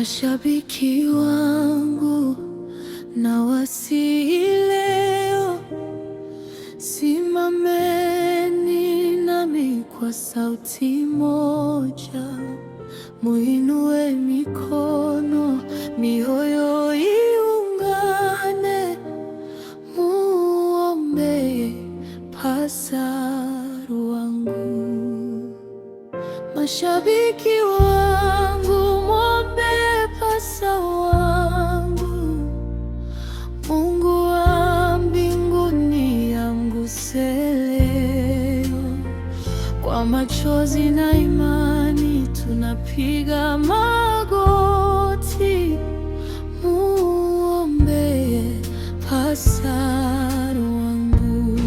Mashabiki wangu na wasihi leo, simameni nami kwa sauti moja, muinue mikono, mioyo iungane, muombe Pasaru wangu. Mashabiki wangu, muombe Pasaru wangu. Mungu wa mbinguni amguse leo. Kwa machozi na imani tunapiga magoti, muombe Pasaru wangu.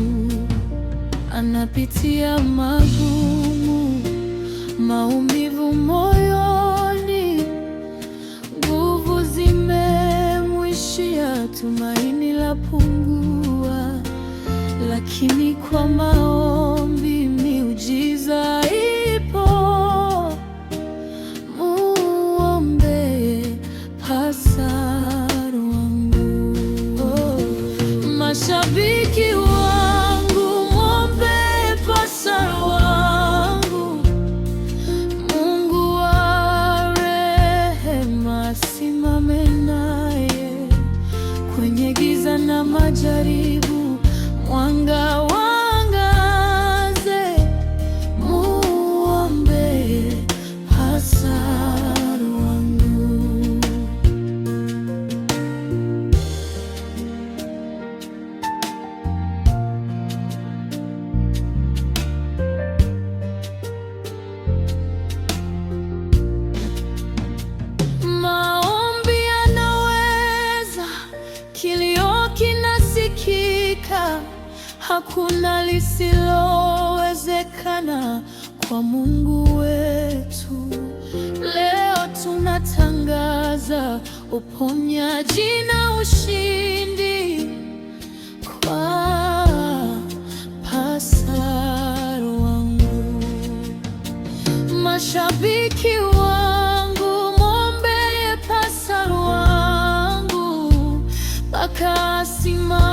Anapitia magumu, maumivu moyoni, nguvu zimemwishia, tumaini la pungua, lakini kwa maombi miujiza ipo. Muombe Pasaru wangu. Mashabiki wangu, muombe Pasaru wangu. Mungu wa rehema asimame naye kwenye giza na majaribu, mwanga wangaze. Muombe Pasaru wangu. Maombi yanaweza, kilio kinasikika, hakuna lisilowezekana kwa Mungu wetu. Leo tunatangaza uponyaji na ushindi kwa Pasaru wangu. Mashabiki wangu, muombe Pasaru wangu mpaka asimame.